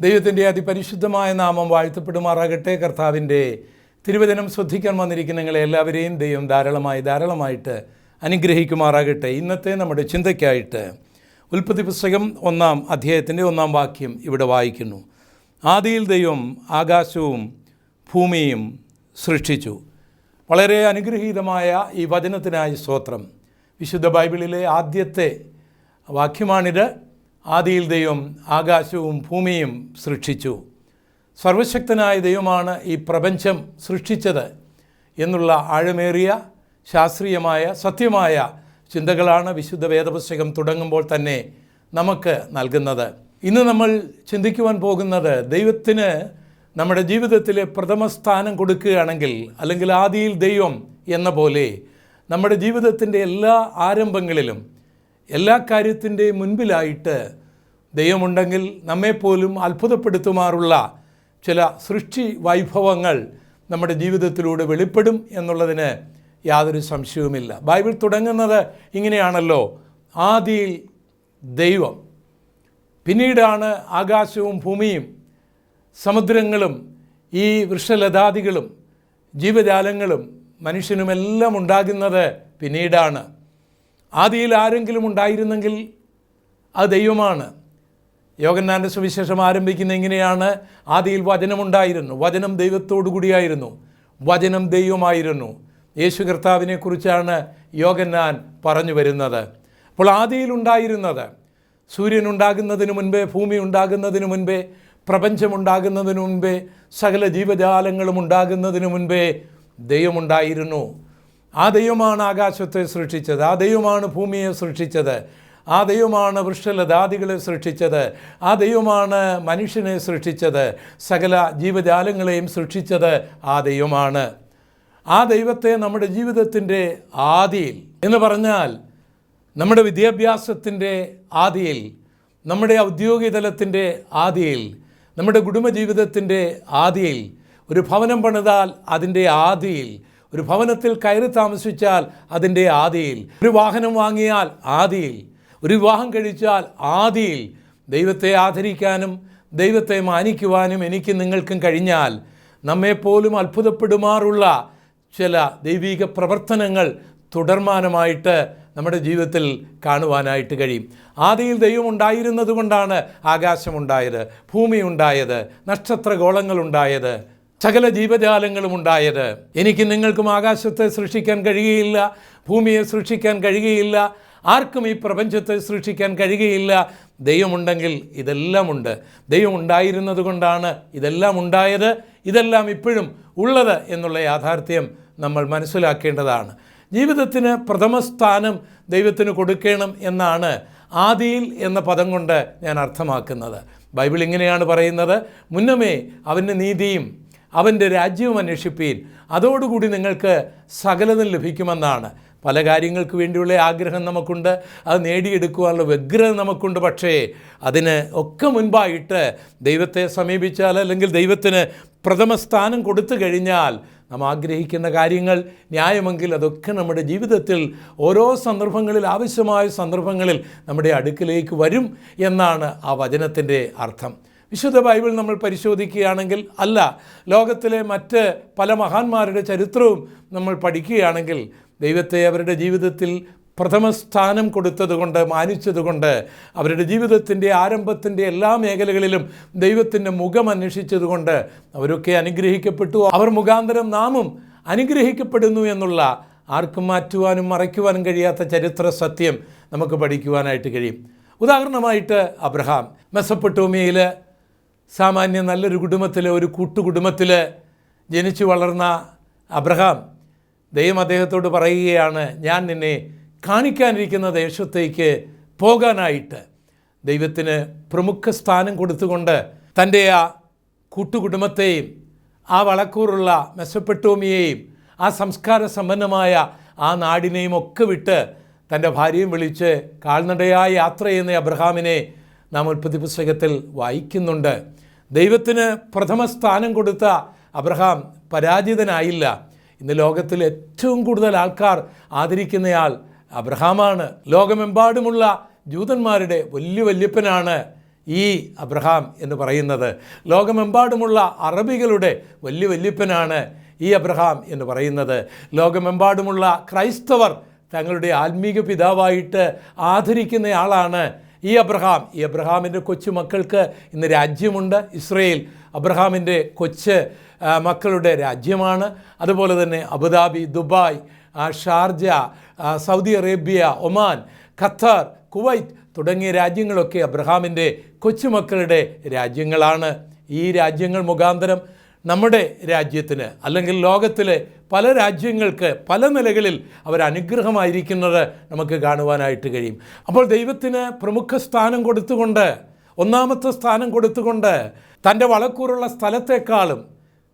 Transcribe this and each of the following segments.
ദൈവത്തിൻ്റെ അതിപരിശുദ്ധമായ നാമം വാഴ്ത്തപ്പെടുമാറാകട്ടെ. കർത്താവിൻ്റെ തിരുവചനം ശ്രദ്ധിക്കാൻ വന്നിരിക്കുന്ന നിങ്ങളെ എല്ലാവരെയും ദൈവം ധാരാളമായിട്ട് അനുഗ്രഹിക്കുമാറാകട്ടെ. ഇന്നത്തെ നമ്മുടെ ചിന്തയ്ക്കായിട്ട് ഉൽപ്പത്തി പുസ്തകം 1-ാം അധ്യായത്തിൻ്റെ 1-ാം വാക്യം ഇവിടെ വായിക്കുന്നു. ആദിയിൽ ദൈവം ആകാശവും ഭൂമിയും സൃഷ്ടിച്ചു. വളരെ അനുഗ്രഹീതമായ ഈ വചനത്തിനായി സ്തോത്രം. വിശുദ്ധ ബൈബിളിലെ ആദ്യത്തെ വാക്യമാണിത്. ആദിയിൽ ദൈവം ആകാശവും ഭൂമിയും സൃഷ്ടിച്ചു. സർവശക്തനായ ദൈവമാണ് ഈ പ്രപഞ്ചം സൃഷ്ടിച്ചത് എന്നുള്ള ആഴമേറിയ ശാസ്ത്രീയമായ സത്യമായ ചിന്തകളാണ് വിശുദ്ധ വേദപുസ്തകം തുടങ്ങുമ്പോൾ തന്നെ നമുക്ക് നൽകുന്നത്. ഇന്ന് നമ്മൾ ചിന്തിക്കുവാൻ പോകുന്നത്, ദൈവത്തിന് നമ്മുടെ ജീവിതത്തിലെ പ്രഥമ സ്ഥാനം കൊടുക്കുകയാണെങ്കിൽ, അല്ലെങ്കിൽ ആദിയിൽ ദൈവം എന്ന പോലെ നമ്മുടെ ജീവിതത്തിൻ്റെ എല്ലാ ആരംഭങ്ങളിലും എല്ലാ കാര്യത്തിൻ്റെയും മുൻപിലായിട്ട് ദൈവമുണ്ടെങ്കിൽ നമ്മെപ്പോലും അത്ഭുതപ്പെടുത്തുമാറുള്ള ചില സൃഷ്ടി വൈഭവങ്ങൾ നമ്മുടെ ജീവിതത്തിലൂടെ വെളിപ്പെടും എന്നുള്ളതിന് യാതൊരു സംശയവുമില്ല. ബൈബിൾ തുടങ്ങുന്നത് ഇങ്ങനെയാണല്ലോ, ആദിയിൽ ദൈവം, പിന്നീടാണ് ആകാശവും ഭൂമിയും സമുദ്രങ്ങളും ഈ വൃക്ഷലതാദികളും ജീവജാലങ്ങളും മനുഷ്യനുമെല്ലാം ഉണ്ടാകുന്നത് പിന്നീടാണ്. ആദിയിൽ ആരെങ്കിലും ഉണ്ടായിരുന്നെങ്കിൽ അത് ദൈവമാണ്. യോഹന്നാൻ്റെ സുവിശേഷം ആരംഭിക്കുന്ന ഇങ്ങനെയാണ്: ആദിയിൽ വചനമുണ്ടായിരുന്നു, വചനം ദൈവത്തോടു കൂടിയായിരുന്നു, വചനം ദൈവമായിരുന്നു. യേശു കർത്താവിനെക്കുറിച്ചാണ് യോഹന്നാൻ പറഞ്ഞു വരുന്നത്. അപ്പോൾ ആദിയിൽ ഉണ്ടായിരുന്നത്, സൂര്യൻ ഉണ്ടാകുന്നതിന് മുൻപേ, ഭൂമി ഉണ്ടാകുന്നതിന് മുൻപേ, പ്രപഞ്ചമുണ്ടാകുന്നതിന് മുൻപേ, സകല ജീവജാലങ്ങളും ഉണ്ടാകുന്നതിന് മുൻപേ ദൈവമുണ്ടായിരുന്നു. ആ ദൈവമാണ് ആകാശത്തെ സൃഷ്ടിച്ചത്, ആ ദൈവമാണ് ഭൂമിയെ സൃഷ്ടിച്ചത്, ആ ദൈവമാണ് വൃക്ഷലതാദികളെ സൃഷ്ടിച്ചത്, ആ ദൈവമാണ് മനുഷ്യനെ സൃഷ്ടിച്ചത്, സകല ജീവജാലങ്ങളെയും സൃഷ്ടിച്ചത് ആ ദൈവമാണ്. ആ ദൈവത്തെ നമ്മുടെ ജീവിതത്തിൻ്റെ ആദിയിൽ എന്ന് പറഞ്ഞാൽ നമ്മുടെ വിദ്യാഭ്യാസത്തിൻ്റെ ആദിയിൽ, നമ്മുടെ ഔദ്യോഗിക തലത്തിൻ്റെ ആദിയിൽ, നമ്മുടെ കുടുംബജീവിതത്തിൻ്റെ ആദിയിൽ, ഒരു ഭവനം പണിതാൽ അതിൻ്റെ ആദിയിൽ, ഒരു ഭവനത്തിൽ കയറി താമസിച്ചാൽ അതിൻ്റെ ആദിയിൽ, ഒരു വാഹനം വാങ്ങിയാൽ ആദിയിൽ, ഒരു വിവാഹം കഴിച്ചാൽ ആദിയിൽ ദൈവത്തെ ആദരിക്കാനും ദൈവത്തെ മാനിക്കുവാനും എനിക്ക് നിങ്ങൾക്കും കഴിഞ്ഞാൽ നമ്മെപ്പോലും അത്ഭുതപ്പെടുമാറുള്ള ചില ദൈവിക പ്രവർത്തനങ്ങൾ തുടർമാനമായിട്ട് നമ്മുടെ ജീവിതത്തിൽ കാണുവാനായിട്ട് കഴിയും. ആദിയിൽ ദൈവം ഉണ്ടായിരുന്നത് കൊണ്ടാണ് ആകാശമുണ്ടായത്, ഭൂമി ഉണ്ടായത്, നക്ഷത്രഗോളങ്ങളുണ്ടായത്, സകല ജീവജാലങ്ങളും ഉണ്ടായത്. എനിക്ക് നിങ്ങൾക്കും ആകാശത്തെ സൃഷ്ടിക്കാൻ കഴിയുകയില്ല, ഭൂമിയെ സൃഷ്ടിക്കാൻ കഴിയുകയില്ല, ആർക്കും ഈ പ്രപഞ്ചത്തെ സൃഷ്ടിക്കാൻ കഴിയുകയില്ല. ദൈവമുണ്ടെങ്കിൽ ഇതെല്ലാം ഉണ്ട്. ദൈവം ഉണ്ടായിരുന്നത് കൊണ്ടാണ് ഇതെല്ലാം ഉണ്ടായത്, ഇതെല്ലാം ഇപ്പോഴും ഉള്ളത് എന്നുള്ള യാഥാർത്ഥ്യം നമ്മൾ മനസ്സിലാക്കേണ്ടതാണ്. ജീവിതത്തിന് പ്രഥമ സ്ഥാനം ദൈവത്തിന് കൊടുക്കണം എന്നാണ് ആദിയിൽ എന്ന പദം കൊണ്ട് ഞാൻ അർത്ഥമാക്കുന്നത്. ബൈബിൾ ഇങ്ങനെയാണ് പറയുന്നത്: മുന്നമേ അവൻ്റെ നീതിയും അവൻ്റെ രാജ്യവും അന്വേഷിപ്പീൻ, അതോടുകൂടി നിങ്ങൾക്ക് സകലതും ലഭിക്കുമെന്നാണ്. പല കാര്യങ്ങൾക്ക് വേണ്ടിയുള്ള ആഗ്രഹം നമുക്കുണ്ട്, അത് നേടിയെടുക്കുവാനുള്ള വ്യഗ്രത നമുക്കുണ്ട്. പക്ഷേ അതിന് ഒക്കെ മുൻപായിട്ട് ദൈവത്തെ സമീപിച്ചാൽ, അല്ലെങ്കിൽ ദൈവത്തിന് പ്രഥമ സ്ഥാനം കൊടുത്തു കഴിഞ്ഞാൽ, നാം ആഗ്രഹിക്കുന്ന കാര്യങ്ങൾ ന്യായമെങ്കിൽ അതൊക്കെ നമ്മുടെ ജീവിതത്തിൽ ഓരോ സന്ദർഭങ്ങളിൽ, ആവശ്യമായ സന്ദർഭങ്ങളിൽ നമ്മുടെ അടുക്കിലേക്ക് വരും എന്നാണ് ആ വചനത്തിൻ്റെ അർത്ഥം. വിശുദ്ധ ബൈബിൾ നമ്മൾ പരിശോധിക്കുകയാണെങ്കിൽ, അല്ല ലോകത്തിലെ മറ്റ് പല മഹാന്മാരുടെ ചരിത്രവും നമ്മൾ പഠിക്കുകയാണെങ്കിൽ, ദൈവത്തെ അവരുടെ ജീവിതത്തിൽ പ്രഥമ സ്ഥാനം കൊടുത്തതുകൊണ്ട്, മാനിച്ചതുകൊണ്ട്, അവരുടെ ജീവിതത്തിൻ്റെ ആരംഭത്തിൻ്റെ എല്ലാ മേഖലകളിലും ദൈവത്തിൻ്റെ മുഖം അന്വേഷിച്ചതുകൊണ്ട് അവരൊക്കെ അനുഗ്രഹിക്കപ്പെട്ടു. അവർ മുഖാന്തരം നാമും അനുഗ്രഹിക്കപ്പെടുന്നു എന്നുള്ള ആർക്കും മാറ്റുവാനും മറയ്ക്കുവാനും കഴിയാത്ത ചരിത്ര സത്യം നമുക്ക് പഠിക്കുവാനായിട്ട് കഴിയും. ഉദാഹരണമായിട്ട് അബ്രഹാം, മെസൊപ്പൊട്ടേമിയയിൽ സാമാന്യം നല്ലൊരു കുടുംബത്തിൽ, ഒരു കൂട്ടുകുടുംബത്തിൽ ജനിച്ചു വളർന്ന അബ്രഹാം, ദൈവം അദ്ദേഹത്തോട് പറയുകയാണ്, ഞാൻ നിന്നെ കാണിക്കാനിരിക്കുന്ന ദേശത്തേക്ക് പോകാനായിട്ട്. ദൈവത്തിന് പ്രമുഖ സ്ഥാനം കൊടുത്തുകൊണ്ട് തൻ്റെ ആ കൂട്ടുകുടുംബത്തെയും ആ വളക്കൂറുള്ള മെസൊപ്പൊട്ടേമിയയെയും ആ സംസ്കാര സമ്പന്നമായ ആ നാടിനെയും ഒക്കെ വിട്ട് തൻ്റെ ഭാര്യയും വിളിച്ച് കാൽനടയായ യാത്ര ചെയ്യുന്ന അബ്രഹാമിനെ നാം ഉൽപ്പത്തി പുസ്തകത്തിൽ വായിക്കുന്നുണ്ട്. ദൈവത്തിന് പ്രഥമ സ്ഥാനം കൊടുത്ത അബ്രഹാം പരാജിതനായില്ല. ഇന്ന് ലോകത്തിൽ ഏറ്റവും കൂടുതൽ ആൾക്കാർ ആദരിക്കുന്നയാൾ അബ്രഹാമാണ്. ലോകമെമ്പാടുമുള്ള ജൂതന്മാരുടെ വല്യപ്പനാണ് ഈ അബ്രഹാം എന്ന് പറയുന്നത്. ലോകമെമ്പാടുമുള്ള അറബികളുടെ വല്യപ്പനാണ് ഈ അബ്രഹാം എന്ന് പറയുന്നത്. ലോകമെമ്പാടുമുള്ള ക്രൈസ്തവർ തങ്ങളുടെ ആത്മീക പിതാവായിട്ട് ആദരിക്കുന്നയാളാണ് ഈ അബ്രഹാം. ഈ അബ്രഹാമിൻ്റെ കൊച്ചുമക്കൾക്ക് ഇന്ന് രാജ്യമുണ്ട്. ഇസ്രയേൽ അബ്രഹാമിൻ്റെ കൊച്ച് മക്കളുടെ രാജ്യമാണ്. അതുപോലെ തന്നെ Abu Dhabi, Dubai, Sharjah, Saudi Arabia, Oman, Qatar, Kuwait തുടങ്ങിയ രാജ്യങ്ങളൊക്കെ അബ്രഹാമിൻ്റെ കൊച്ചുമക്കളുടെ രാജ്യങ്ങളാണ്. ഈ രാജ്യങ്ങൾ മുഖാന്തരം നമ്മുടെ രാജ്യത്തിന് അല്ലെങ്കിൽ ലോകത്തിലെ പല രാജ്യങ്ങൾക്ക് പല നിലകളിൽ അവർ അനുഗ്രഹമായിരിക്കുന്നത് നമുക്ക് കാണുവാനായിട്ട് കഴിയും. അപ്പോൾ ദൈവത്തിന് പ്രമുഖ സ്ഥാനം കൊടുത്തുകൊണ്ട്, ഒന്നാമത്തെ സ്ഥാനം കൊടുത്തുകൊണ്ട്, തൻ്റെ വളക്കൂറുള്ള സ്ഥലത്തെക്കാളും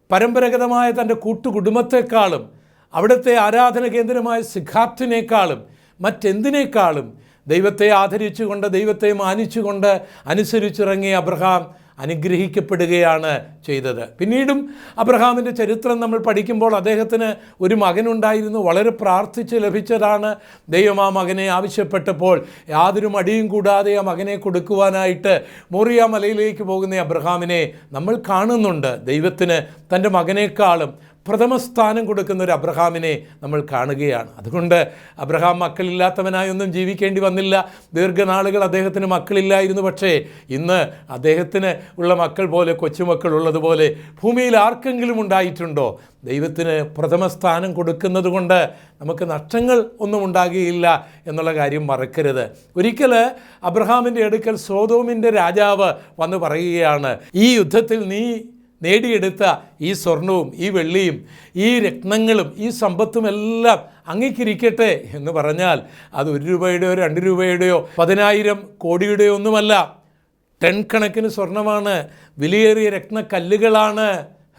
പരമ്പരാഗതമായ തൻ്റെ കൂട്ടുകുടുംബത്തെക്കാളും അവിടുത്തെ ആരാധന കേന്ദ്രമായ സിഖാത്തിനേക്കാളും മറ്റെന്തിനേക്കാളും ദൈവത്തെ ആദരിച്ചുകൊണ്ട്, ദൈവത്തെ മാനിച്ചുകൊണ്ട് അനുസരിച്ചിറങ്ങിയ അബ്രഹാം അനുഗ്രഹിക്കപ്പെടുകയാണ് ചെയ്തത്. പിന്നീടും അബ്രഹാമിൻ്റെ ചരിത്രം നമ്മൾ പഠിക്കുമ്പോൾ അദ്ദേഹത്തിന് ഒരു മകനുണ്ടായിരുന്നു. വളരെ പ്രാർത്ഥിച്ച് ലഭിച്ചതാണ്. ദൈവം ആ മകനെ ആവശ്യപ്പെട്ടപ്പോൾ യാതൊരു മടിയും കൂടാതെ ആ മകനെ കൊടുക്കുവാനായിട്ട് മോറിയ മലയിലേക്ക് പോകുന്ന അബ്രഹാമിനെ നമ്മൾ കാണുന്നുണ്ട്. ദൈവത്തിന് തൻ്റെ മകനേക്കാളും പ്രഥമ സ്ഥാനം കൊടുക്കുന്ന ഒരു അബ്രഹാമിനെ നമ്മൾ കാണുകയാണ്. അതുകൊണ്ട് അബ്രഹാം മക്കളില്ലാത്തവനായൊന്നും ജീവിക്കേണ്ടി വന്നില്ല. ദീർഘനാളുകൾ അദ്ദേഹത്തിന് മക്കളില്ലായിരുന്നു. പക്ഷേ ഇന്ന് അദ്ദേഹത്തിന് ഉള്ള മക്കൾ പോലെ, കൊച്ചുമക്കൾ ഉള്ളതുപോലെ ഭൂമിയിൽ ആർക്കെങ്കിലും ഉണ്ടായിട്ടുണ്ടോ? ദൈവത്തിന് പ്രഥമ സ്ഥാനം കൊടുക്കുന്നത് കൊണ്ട് നമുക്ക് നഷ്ടങ്ങൾ ഒന്നും ഉണ്ടാകുകയില്ല എന്നുള്ള കാര്യം മറക്കരുത്. ഒരിക്കൽ അബ്രഹാമിൻ്റെ അടുക്കൽ സോദോമിൻ്റെ രാജാവ് വന്ന് പറയുകയാണ്, ഈ യുദ്ധത്തിൽ നീ നേടിയെടുത്ത ഈ സ്വർണവും ഈ വെള്ളിയും ഈ രത്നങ്ങളും ഈ സമ്പത്തുമെല്ലാം അങ്ങേക്കിരിക്കട്ടെ എന്ന് പറഞ്ഞാൽ അത് 1 രൂപയുടെയോ 2 രൂപയുടെയോ 10,000 കോടിയുടെയോ ഒന്നുമല്ല. ടൺ കണക്കിന് സ്വർണമാണ്, വിലയേറിയ രത്നക്കല്ലുകളാണ്.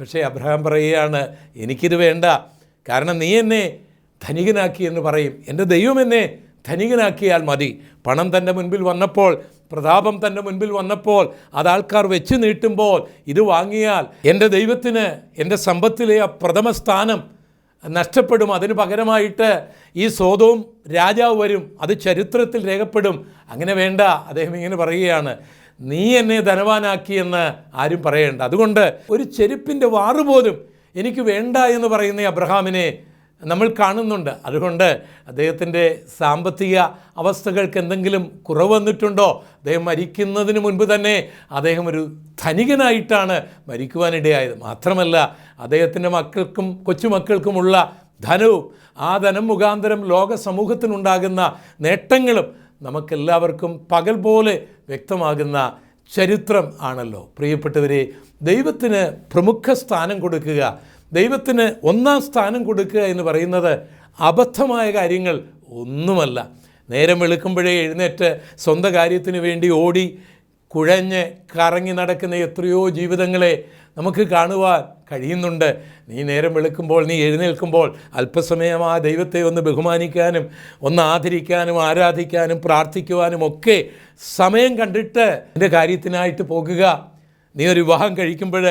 പക്ഷേ അബ്രഹാം പറയുകയാണ്, എനിക്കിത് വേണ്ട. കാരണം നീ എന്നെ ധനികനാക്കി എന്ന് പറയും. എൻ്റെ ദൈവം എന്നെ ധനികനാക്കിയാൽ മതി. പണം തൻ്റെ മുൻപിൽ വന്നപ്പോൾ, പ്രതാപം തൻ്റെ മുൻപിൽ വന്നപ്പോൾ, അത് ആൾക്കാർ വെച്ച് നീട്ടുമ്പോൾ ഇത് വാങ്ങിയാൽ എൻ്റെ ദൈവത്തിന് എൻ്റെ സമ്പത്തിലെ ആ പ്രഥമ സ്ഥാനം നഷ്ടപ്പെടും. അതിന് പകരമായിട്ട് ഈ സോദോം രാജാവ് വരും, അത് ചരിത്രത്തിൽ രേഖപ്പെടും. അങ്ങനെ വേണ്ട. അദ്ദേഹം ഇങ്ങനെ പറയുകയാണ്, നീ എന്നെ ധനവാനാക്കിയെന്ന് ആരും പറയേണ്ട. അതുകൊണ്ട് ഒരു ചെരുപ്പിൻ്റെ വാറുപോലും എനിക്ക് വേണ്ട എന്ന് പറയുന്ന അബ്രഹാമിനെ നമ്മൾ കാണുന്നുണ്ട്. അതുകൊണ്ട് അദ്ദേഹത്തിൻ്റെ സാമ്പത്തിക അവസ്ഥകൾക്ക് എന്തെങ്കിലും കുറവ് വന്നിട്ടുണ്ടോ? അദ്ദേഹം മരിക്കുന്നതിന് മുൻപ് തന്നെ അദ്ദേഹം ഒരു ധനികനായിട്ടാണ് മരിക്കുവാനിടയായത്. മാത്രമല്ല അദ്ദേഹത്തിൻ്റെ മക്കൾക്കും കൊച്ചുമക്കൾക്കുമുള്ള ധനവും ആ ധനം മുഖാന്തരം ലോക സമൂഹത്തിനുണ്ടാകുന്ന നേട്ടങ്ങളും നമുക്കെല്ലാവർക്കും പകൽ പോലെ വ്യക്തമാകുന്ന ചരിത്രം ആണല്ലോ. പ്രിയപ്പെട്ടവരെ, ദൈവത്തിന് പ്രമുഖ സ്ഥാനം കൊടുക്കുക, ദൈവത്തിന് ഒന്നാം സ്ഥാനം കൊടുക്കുക എന്ന് പറയുന്നത് അബദ്ധമായ കാര്യങ്ങൾ ഒന്നുമല്ല. നേരം വെളുക്കുമ്പോഴേ എഴുന്നേറ്റ് സ്വന്തം കാര്യത്തിന് വേണ്ടി ഓടി കുഴഞ്ഞ് കറങ്ങി നടക്കുന്ന എത്രയോ ജീവിതങ്ങളെ നമുക്ക് കാണുവാൻ കഴിയുന്നുണ്ട്. നീ നേരം വെളുക്കുമ്പോൾ, നീ എഴുന്നേൽക്കുമ്പോൾ അല്പസമയം ആ ദൈവത്തെ ഒന്ന് ബഹുമാനിക്കാനും ഒന്ന് ആദരിക്കാനും ആരാധിക്കാനും പ്രാർത്ഥിക്കുവാനും ഒക്കെ സമയം കണ്ടിട്ട് എൻ്റെ കാര്യത്തിനായിട്ട് പോകുക. നീ ഒരു വിവാഹം കഴിക്കുമ്പോൾ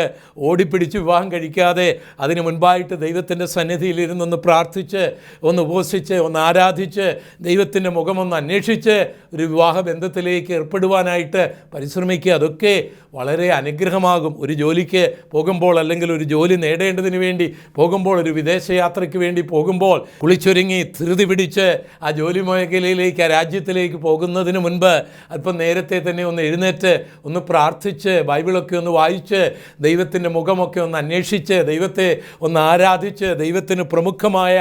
ഓടിപ്പിടിച്ച് വിവാഹം കഴിക്കാതെ അതിന് മുൻപായിട്ട് ദൈവത്തിൻ്റെ സന്നിധിയിലിരുന്നൊന്ന് പ്രാർത്ഥിച്ച്, ഒന്ന് ഉപവസിച്ച്, ഒന്ന് ആരാധിച്ച്, ദൈവത്തിൻ്റെ മുഖമൊന്ന് അന്വേഷിച്ച് ഒരു വിവാഹ ബന്ധത്തിലേക്ക് ഏർപ്പെടുവാനായിട്ട് പരിശ്രമിക്കുക. അതൊക്കെ വളരെ അനുഗ്രഹമാകും. ഒരു ജോലിക്ക് പോകുമ്പോൾ, അല്ലെങ്കിൽ ഒരു ജോലി നേടേണ്ടതിന് വേണ്ടി പോകുമ്പോൾ, ഒരു വിദേശയാത്രയ്ക്ക് വേണ്ടി പോകുമ്പോൾ, കുളിച്ചൊരുങ്ങി ധൃതി പിടിച്ച് ആ ജോലി മേഖലയിലേക്ക്, ആ രാജ്യത്തിലേക്ക് പോകുന്നതിന് മുൻപ് അല്പം നേരത്തെ തന്നെ ഒന്ന് എഴുന്നേറ്റ് ഒന്ന് പ്രാർത്ഥിച്ച്, ബൈബിളൊക്കെ ഒന്ന് വായിച്ച്, ദൈവത്തിൻ്റെ മുഖമൊക്കെ ഒന്ന് അന്വേഷിച്ച്, ദൈവത്തെ ഒന്ന് ആരാധിച്ച്, ദൈവത്തിന് പ്രമുഖമായ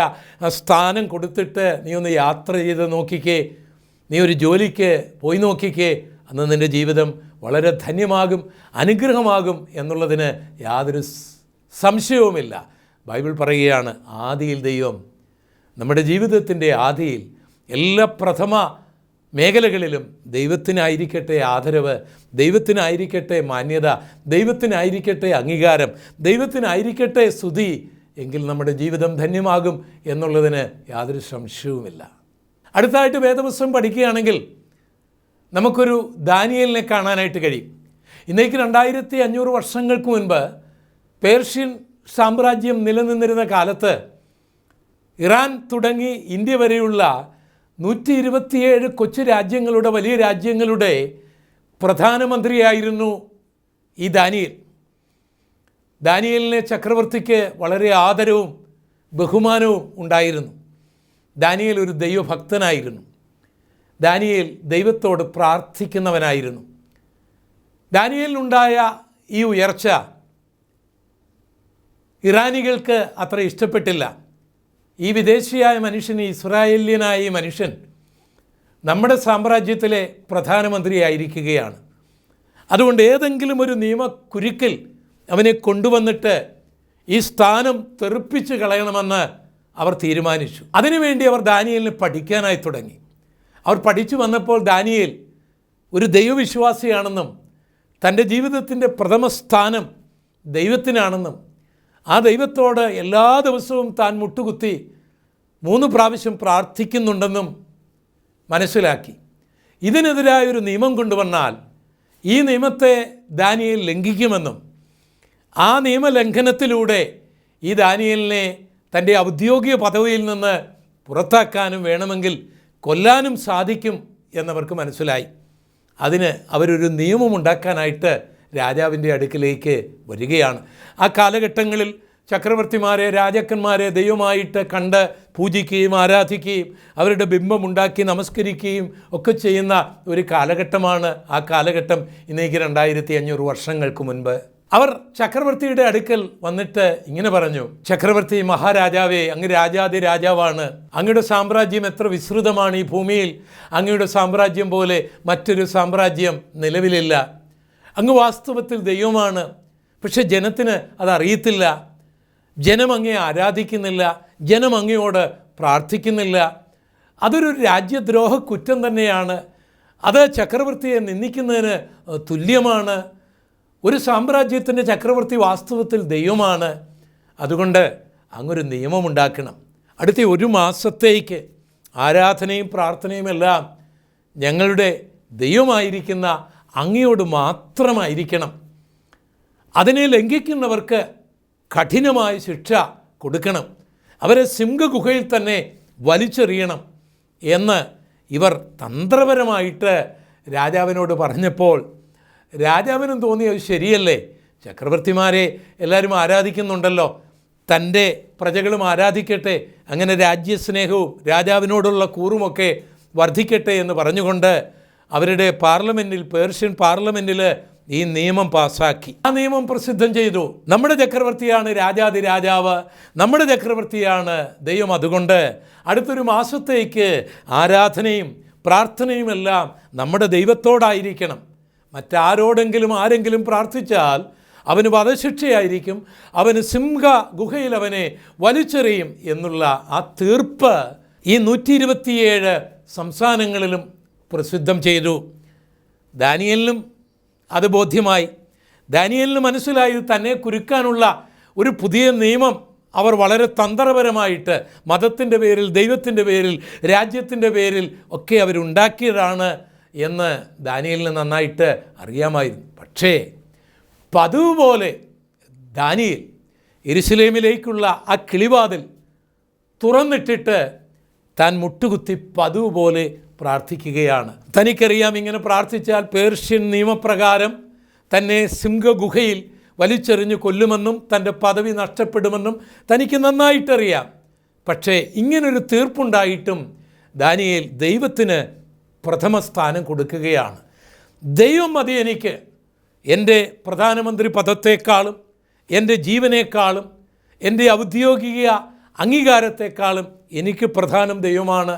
സ്ഥാനം കൊടുത്തിട്ട് നീ ഒന്ന് യാത്ര ചെയ്ത് നോക്കിക്കേ, നീ ഒരു ജോലിക്ക് പോയി നോക്കിക്കേ. അന്ന് നിൻ്റെ ജീവിതം വളരെ ധന്യമാകും, അനുഗ്രഹമാകും എന്നുള്ളതിന് യാതൊരു സംശയവുമില്ല. ബൈബിൾ പറയുകയാണ്, ആദിയിൽ ദൈവം, നമ്മുടെ ജീവിതത്തിൻ്റെ ആദിയിൽ എല്ലാ പ്രഥമ മേഖലകളിലും ദൈവത്തിനായിരിക്കട്ടെ ആദരവ്, ദൈവത്തിനായിരിക്കട്ടെ മാന്യത, ദൈവത്തിനായിരിക്കട്ടെ അംഗീകാരം, ദൈവത്തിനായിരിക്കട്ടെ സ്തുതി. എങ്കിൽ നമ്മുടെ ജീവിതം ധന്യമാകും എന്നുള്ളതിന് യാതൊരു സംശയവുമില്ല. അടുത്തായിട്ട് വേദപുസ്തകം പഠിക്കുകയാണെങ്കിൽ നമുക്കൊരു ദാനിയേലിനെ കാണാനായിട്ട് കഴിയും. ഇന്നേക്ക് 2500 വർഷങ്ങൾക്ക് മുൻപ് പേർഷ്യൻ സാമ്രാജ്യം നിലനിന്നിരുന്ന കാലത്ത് ഇറാൻ തുടങ്ങി ഇന്ത്യ വരെയുള്ള 127 കൊച്ചു രാജ്യങ്ങളുടെ, വലിയ രാജ്യങ്ങളുടെ പ്രധാനമന്ത്രിയായിരുന്നു ഈ ദാനിയേൽ. ദാനിയേലിനെ ചക്രവർത്തിക്ക് വളരെ ആദരവും ബഹുമാനവും ഉണ്ടായിരുന്നു. ദാനിയേൽ ഒരു ദൈവഭക്തനായിരുന്നു. ദാനിയേൽ ദൈവത്തോട് പ്രാർത്ഥിക്കുന്നവനായിരുന്നു. ദാനിയേലിനുണ്ടായ ഈ ഉയർച്ച ഇറാനികൾക്ക് അത്ര ഇഷ്ടപ്പെട്ടില്ല. ഈ വിദേശിയായ മനുഷ്യൻ, ഇസ്രായേലിയനായ ഈ മനുഷ്യൻ നമ്മുടെ സാമ്രാജ്യത്തിലെ പ്രധാനമന്ത്രിയായിരിക്കുകയാണ്. അതുകൊണ്ട് ഏതെങ്കിലും ഒരു നിയമക്കുരുക്കിൽ അവനെ കൊണ്ടുവന്നിട്ട് ഈ സ്ഥാനം തെറിപ്പിച്ച് കളയണമെന്ന് അവർ തീരുമാനിച്ചു. അതിനുവേണ്ടി അവർ ദാനിയേലിനെ പഠിക്കാനായി തുടങ്ങി. അവർ പഠിച്ചു വന്നപ്പോൾ ദാനിയേൽ ഒരു ദൈവവിശ്വാസിയാണെന്നും തൻ്റെ ജീവിതത്തിൻ്റെ പ്രഥമ സ്ഥാനം ദൈവത്തിനാണെന്നും ആ ദൈവത്തോട് എല്ലാ ദിവസവും താൻ മുട്ടുകുത്തി 3 പ്രാവശ്യം പ്രാർത്ഥിക്കുന്നുണ്ടെന്നും മനസ്സിലാക്കി. ഇതിനെതിരായൊരു നിയമം കൊണ്ടുവന്നാൽ ഈ നിയമത്തെ ദാനിയേൽ ലംഘിക്കുമെന്നും ആ നിയമലംഘനത്തിലൂടെ ഈ ദാനിയേലിനെ തൻ്റെ ഔദ്യോഗിക പദവിയിൽ നിന്ന് പുറത്താക്കാനും വേണമെങ്കിൽ കൊല്ലാനും സാധിക്കും എന്നവർക്ക് മനസ്സിലായി. അതിന് അവരൊരു നിയമമുണ്ടാക്കാനായിട്ട് രാജാവിൻ്റെ അടുക്കിലേക്ക് വരികയാണ്. ആ കാലഘട്ടങ്ങളിൽ ചക്രവർത്തിമാരെ, രാജാക്കന്മാരെ ദൈവമായിട്ട് കണ്ട് പൂജിക്കുകയും ആരാധിക്കുകയും അവരുടെ ബിംബമുണ്ടാക്കി നമസ്കരിക്കുകയും ഒക്കെ ചെയ്യുന്ന ഒരു കാലഘട്ടമാണ് ആ കാലഘട്ടം. ഇന്നേക്ക് 2500 വർഷങ്ങൾക്ക് മുൻപ് അവർ ചക്രവർത്തിയുടെ അടുക്കൽ വന്നിട്ട് ഇങ്ങനെ പറഞ്ഞു: ചക്രവർത്തി മഹാരാജാവേ, അങ്ങ് രാജാതി രാജാവാണ്. അങ്ങയുടെ സാമ്രാജ്യം എത്ര വിസ്തൃതമാണ്. ഈ ഭൂമിയിൽ അങ്ങയുടെ സാമ്രാജ്യം പോലെ മറ്റൊരു സാമ്രാജ്യം നിലവിലില്ല. അങ്ങ് വാസ്തവത്തിൽ ദൈവമാണ്. പക്ഷെ ജനത്തിന് അതറിയത്തില്ല. ജനം അങ്ങയെ ആരാധിക്കുന്നില്ല. ജനം അങ്ങയോട് പ്രാർത്ഥിക്കുന്നില്ല. അതൊരു രാജ്യദ്രോഹ കുറ്റം തന്നെയാണ്. അത് ചക്രവർത്തിയെ നിന്ദിക്കുന്നതിന് തുല്യമാണ്. ഒരു സാമ്രാജ്യത്തിൻ്റെ ചക്രവർത്തി വാസ്തവത്തിൽ ദൈവമാണ്. അതുകൊണ്ട് അങ്ങൊരു നിയമമുണ്ടാക്കണം. അടുത്ത 1 മാസത്തേക്ക് ആരാധനയും പ്രാർത്ഥനയും എല്ലാം ഞങ്ങളുടെ ദൈവമായിരിക്കുന്ന അങ്ങയോട് മാത്രമായിരിക്കണം. അതിനെ ലംഘിക്കുന്നവർക്ക് കഠിനമായ ശിക്ഷ കൊടുക്കണം. അവരെ സിംഹഗുഹയിൽ തന്നെ വലിച്ചെറിയണം എന്ന് ഇവർ തന്ത്രപരമായിട്ട് രാജാവിനോട് പറഞ്ഞപ്പോൾ രാജാവിനും തോന്നിയത് ശരിയല്ലേ, ചക്രവർത്തിമാരെ എല്ലാവരും ആരാധിക്കുന്നുണ്ടല്ലോ, തൻ്റെ പ്രജകളും ആരാധിക്കട്ടെ, അങ്ങനെ രാജ്യസ്നേഹവും രാജാവിനോടുള്ള കൂറുമൊക്കെ വർദ്ധിക്കട്ടെ എന്ന് പറഞ്ഞുകൊണ്ട് അവരുടെ പാർലമെൻറ്റിൽ, പേർഷ്യൻ പാർലമെൻറ്റിൽ ഈ നിയമം പാസ്സാക്കി. ആ നിയമം പ്രസിദ്ധം ചെയ്തു. നമ്മുടെ ചക്രവർത്തിയാണ് രാജാതി രാജാവ്, നമ്മുടെ ചക്രവർത്തിയാണ് ദൈവം. അതുകൊണ്ട് അടുത്തൊരു മാസത്തേക്ക് ആരാധനയും പ്രാർത്ഥനയുമെല്ലാം നമ്മുടെ ദൈവത്തോടായിരിക്കണം. മറ്റാരോടെങ്കിലും ആരെങ്കിലും പ്രാർത്ഥിച്ചാൽ അവന് വധശിക്ഷയായിരിക്കും, അവന് സിംഹ ഗുഹയിൽ അവനെ വലിച്ചെറിയും എന്നുള്ള ആ തീർപ്പ് ഈ 127 സംസ്ഥാനങ്ങളിലും പ്രസിദ്ധം ചെയ്തു. ദാനിയേലിനും അത് ബോധ്യമായി. ദാനിയേലിന് മനസ്സിലായി തന്നെ കുരുക്കാനുള്ള ഒരു പുതിയ നിയമം അവർ വളരെ തന്ത്രപരമായിട്ട് മതത്തിൻ്റെ പേരിൽ, ദൈവത്തിൻ്റെ പേരിൽ, രാജ്യത്തിൻ്റെ പേരിൽ ഒക്കെ അവരുണ്ടാക്കിയതാണ് എന്ന് ദാനിയേലിന് നന്നായിട്ട് അറിയാമായിരുന്നു. പക്ഷേ പതിവ് പോലെ ദാനിയേൽ യെരുശലേമിലേക്കുള്ള ആ കിളിവാതിൽ തുറന്നിട്ടിട്ട് താൻ മുട്ടുകുത്തി പതിവ് പോലെ പ്രാർത്ഥിക്കുകയാണ്. തനിക്കറിയാം ഇങ്ങനെ പ്രാർത്ഥിച്ചാൽ പേർഷ്യൻ നിയമപ്രകാരം തന്നെ സിംഹഗുഹയിൽ വലിച്ചെറിഞ്ഞ് കൊല്ലുമെന്നും തൻ്റെ പദവി നഷ്ടപ്പെടുമെന്നും തനിക്ക് നന്നായിട്ടറിയാം. പക്ഷേ ഇങ്ങനൊരു തീർപ്പുണ്ടായിട്ടും ദാനിയേൽ ദൈവത്തിന് പ്രഥമ സ്ഥാനം കൊടുക്കുകയാണ്. ദൈവം മതി എനിക്ക്, എൻ്റെ പ്രധാനമന്ത്രി പദത്തെക്കാളും എൻ്റെ ജീവനേക്കാളും എൻ്റെ ഔദ്യോഗിക അംഗീകാരത്തെക്കാളും എനിക്ക് പ്രധാനം ദൈവമാണ്.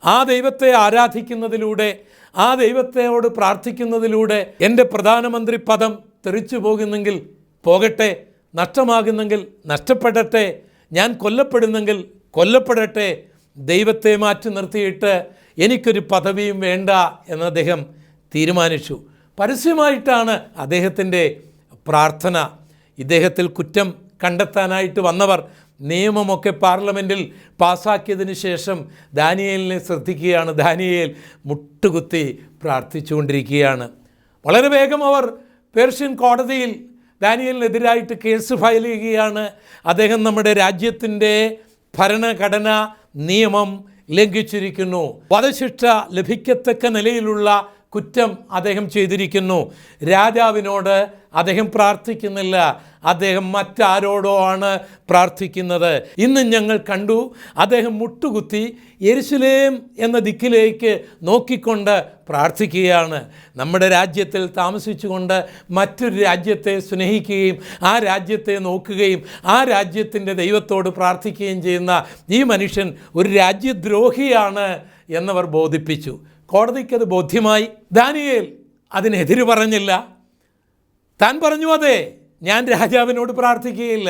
ആ ദൈവത്തെ ആരാധിക്കുന്നതിലൂടെ, ആ ദൈവത്തോട് പ്രാർത്ഥിക്കുന്നതിലൂടെ എൻ്റെ പ്രധാനമന്ത്രി പദം തെറിച്ചു പോകുന്നെങ്കിൽ പോകട്ടെ, നഷ്ടമാകുന്നെങ്കിൽ നഷ്ടപ്പെടട്ടെ, ഞാൻ കൊല്ലപ്പെടുന്നെങ്കിൽ കൊല്ലപ്പെടട്ടെ, ദൈവത്തെ മാറ്റി നിർത്തിയിട്ട് എനിക്കൊരു പദവിയും വേണ്ട എന്ന് അദ്ദേഹം തീരുമാനിച്ചു. പരസ്യമായിട്ടാണ് അദ്ദേഹത്തിൻ്റെ പ്രാർത്ഥന. ഇദ്ദേഹത്തിൽ കുറ്റം കണ്ടെത്താനായിട്ട് വന്നവർ നിയമമൊക്കെ പാർലമെൻറ്റിൽ പാസ്സാക്കിയതിന് ശേഷം ദാനിയേലിനെ ശ്രദ്ധിക്കുകയാണ്. ദാനിയേൽ മുട്ടുകുത്തി പ്രാർത്ഥിച്ചുകൊണ്ടിരിക്കുകയാണ്. വളരെ വേഗം അവർ പേർഷ്യൻ കോടതിയിൽ ദാനിയേലിനെതിരായിട്ട് കേസ് ഫയൽ ചെയ്യുകയാണ്. അദ്ദേഹം നമ്മുടെ രാജ്യത്തിൻ്റെ ഭരണഘടനാ നിയമം ലംഘിച്ചിരിക്കുന്നു, വധശിക്ഷ ലഭിക്കത്തക്ക നിലയിലുള്ള കുറ്റം അദ്ദേഹം ചെയ്തിരിക്കുന്നു. രാജാവിനോട് അദ്ദേഹം പ്രാർത്ഥിക്കുന്നില്ല, അദ്ദേഹം മറ്റാരോടോ ആണ് പ്രാർത്ഥിക്കുന്നത്. ഇന്ന് ഞങ്ങൾ കണ്ടു, അദ്ദേഹം മുട്ടുകുത്തി യെരുശലേം എന്ന ദിക്കിലേക്ക് നോക്കിക്കൊണ്ട് പ്രാർത്ഥിക്കുകയാണ്. നമ്മുടെ രാജ്യത്തിൽ താമസിച്ചുകൊണ്ട് മറ്റൊരു രാജ്യത്തെ സ്നേഹിക്കുകയും ആ രാജ്യത്തെ നോക്കുകയും ആ രാജ്യത്തിൻ്റെ ദൈവത്തോട് പ്രാർത്ഥിക്കുകയും ചെയ്യുന്ന ഈ മനുഷ്യൻ ഒരു രാജ്യദ്രോഹിയാണ് എന്നവർ ബോധിപ്പിച്ചു. കോടതിക്കത് ബോധ്യമായി. ദാനിയേൽ അതിനെതിര് പറഞ്ഞില്ല. താൻ പറഞ്ഞു, അതെ, ഞാൻ രാജാവിനോട് പ്രാർത്ഥിക്കുകയില്ല,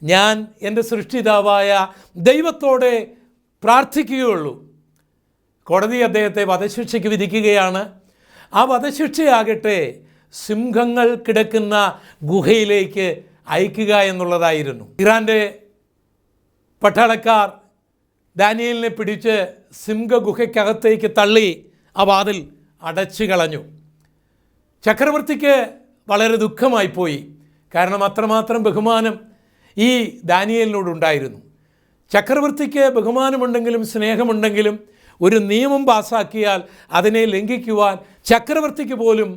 ഞാൻ എൻ്റെ സൃഷ്ടിതാവായ ദൈവത്തോടെ പ്രാർത്ഥിക്കുകയുള്ളൂ. കോടതി അദ്ദേഹത്തെ വധശിക്ഷയ്ക്ക് വിധിക്കുകയാണ്. ആ വധശിക്ഷയാകട്ടെ സിംഹങ്ങൾ കിടക്കുന്ന ഗുഹയിലേക്ക് അയക്കുക എന്നുള്ളതായിരുന്നു. ഇറാൻ്റെ പട്ടാളക്കാർ ദാനിയേലിനെ പിടിച്ച് സിംഹഗുഹയ്ക്കകത്തേക്ക് തള്ളി ആ വാതിൽ അടച്ചു കളഞ്ഞു. ചക്രവർത്തിക്ക് വളരെ ദുഃഖമായിപ്പോയി. കാരണം അത്രമാത്രം ബഹുമാനം ഈ ദാനിയേലിനോടുണ്ടായിരുന്നു. ചക്രവർത്തിക്ക് ബഹുമാനമുണ്ടെങ്കിലും സ്നേഹമുണ്ടെങ്കിലും ഒരു നിയമം പാസാക്കിയാൽ അതിനെ ലംഘിക്കുവാൻ ചക്രവർത്തിക്ക് പോലും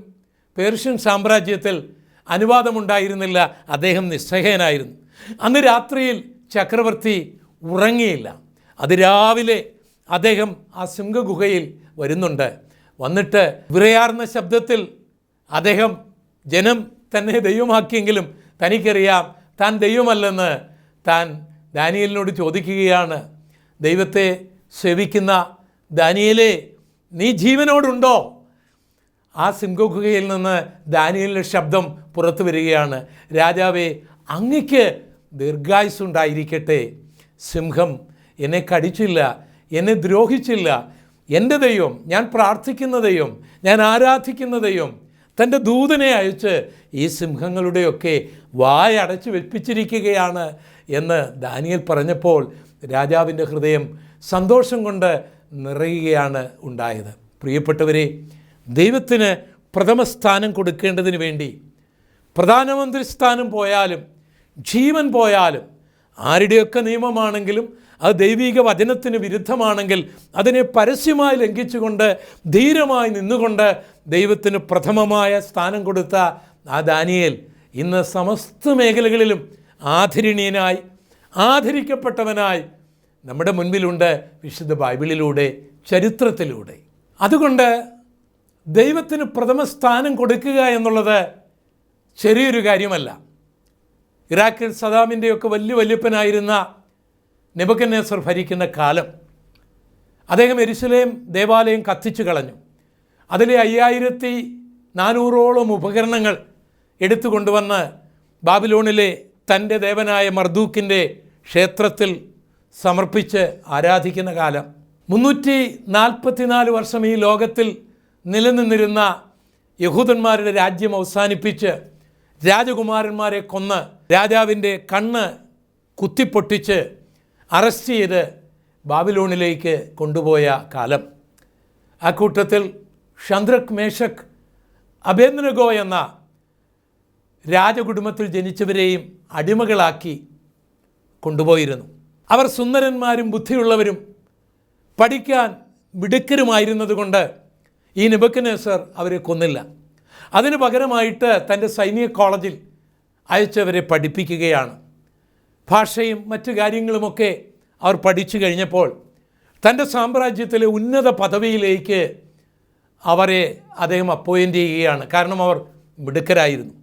പേർഷ്യൻ സാമ്രാജ്യത്തിൽ അനുവാദമുണ്ടായിരുന്നില്ല. അദ്ദേഹം നിസ്സഹായനായിരുന്നു. അന്ന് രാത്രിയിൽ ചക്രവർത്തി ഉറങ്ങിയില്ല. അതിരാവിലെ അദ്ദേഹം ആ സിംഹഗുഹയിൽ വരുന്നുണ്ട്. വന്നിട്ട് വിറയാർന്ന ശബ്ദത്തിൽ അദ്ദേഹം, ജനം തന്നെ ദൈവമാക്കിയെങ്കിലും തനിക്കറിയാം താൻ ദൈവമല്ലെന്ന്, താൻ ദാനിയേലിനോട് ചോദിക്കുകയാണ്. ദൈവത്തെ സേവിക്കുന്ന ദാനിയേലേ, നീ ജീവനോടുണ്ടോ? ആ സിംഹഗുഹയിൽ നിന്ന് ദാനിയേലിൻ്റെ ശബ്ദം പുറത്തു വരികയാണ്. രാജാവേ, അങ്ങയ്ക്ക് ദീർഘായുസ്സുണ്ടായിരിക്കട്ടെ. സിംഹം എന്നെ കടിച്ചില്ല, എന്നെ ദ്രോഹിച്ചില്ല. എൻ്റെ ദൈവം, ഞാൻ പ്രാർത്ഥിക്കുന്ന ദൈവം, ഞാൻ ആരാധിക്കുന്ന ദൈവം തൻ്റെ ദൂതനെ അയച്ച് ഈ സിംഹങ്ങളുടെയൊക്കെ വായടച്ച് വെപ്പിച്ചിരിക്കുകയാണ് എന്ന് ദാനിയേൽ പറഞ്ഞപ്പോൾ രാജാവിൻ്റെ ഹൃദയം സന്തോഷം കൊണ്ട് നിറയുകയാണ് ഉണ്ടായത്. പ്രിയപ്പെട്ടവരെ, ദൈവത്തിന് പ്രഥമ സ്ഥാനം കൊടുക്കേണ്ടതിന് വേണ്ടി പ്രധാനമന്ത്രി സ്ഥാനം പോയാലും ജീവൻ പോയാലും ആരുടെയൊക്കെ നിയമമാണെങ്കിലും അത് ദൈവിക വചനത്തിന് വിരുദ്ധമാണെങ്കിൽ അതിനെ പരസ്യമായി ലംഘിച്ചുകൊണ്ട് ധീരമായി നിന്നുകൊണ്ട് ദൈവത്തിന് പ്രഥമമായ സ്ഥാനം കൊടുത്ത ആ ദാനിയേൽ ഇന്ന് സമസ്ത മേഖലകളിലും ആദരണീയനായി ആദരിക്കപ്പെട്ടവനായി നമ്മുടെ മുൻപിലുണ്ട്, വിശുദ്ധ ബൈബിളിലൂടെ, ചരിത്രത്തിലൂടെ. അതുകൊണ്ട് ദൈവത്തിന് പ്രഥമ സ്ഥാനം കൊടുക്കുക എന്നുള്ളത് ചെറിയൊരു കാര്യമല്ല. ഇറാഖിൽ സദാമിൻ്റെയൊക്കെ വല്യപ്പനായിരുന്ന നെബൂഖദ്നേസർ ഭരിക്കുന്ന കാലം അദ്ദേഹം യെരുശലേം ദേവാലയം കത്തിച്ചു കളഞ്ഞു. അതിലെ 5400ഓളം ഉപകരണങ്ങൾ എടുത്തു കൊണ്ടുവന്ന് ബാബിലോണിലെ തൻ്റെ ദേവനായ മർദൂക്കിൻ്റെ ക്ഷേത്രത്തിൽ സമർപ്പിച്ച് ആരാധിക്കുന്ന കാലം. 344 വർഷം ഈ ലോകത്തിൽ നിലനിന്നിരുന്ന യഹൂദന്മാരുടെ രാജ്യം അവസാനിപ്പിച്ച് രാജകുമാരന്മാരെ കൊന്ന് രാജാവിൻ്റെ കണ്ണ് കുത്തിപ്പൊട്ടിച്ച് അറസ്റ്റ് ചെയ്ത് ബാബിലോണിലേക്ക് കൊണ്ടുപോയ കാലം. ആ കൂട്ടത്തിൽ ഷദ്രക്, മേശക്, അബേദ്നെഗോ എന്ന രാജകുടുംബത്തിൽ ജനിച്ചവരെയും അടിമകളാക്കി കൊണ്ടുപോയിരുന്നു. അവർ സുന്ദരന്മാരും ബുദ്ധിയുള്ളവരും പഠിക്കാൻ മിടുക്കരുമായിരുന്നതുകൊണ്ട് ഈ നെബൂഖദ്നേസർ അവരെ കൊന്നില്ല. അതിന് പകരമായിട്ട് തൻ്റെ സൈനിക കോളേജിൽ അയച്ചവരെ പഠിപ്പിക്കുകയാണ്. ഭാഷയും മറ്റു കാര്യങ്ങളുമൊക്കെ അവർ പഠിച്ചു കഴിഞ്ഞപ്പോൾ തൻ്റെ സാമ്രാജ്യത്തിലെ ഉന്നത പദവിയിലേക്ക് അവരെ അദ്ദേഹം അപ്പോയിൻ്റ് ചെയ്യുകയാണ്. കാരണം അവർ മിടുക്കരായിരുന്നു.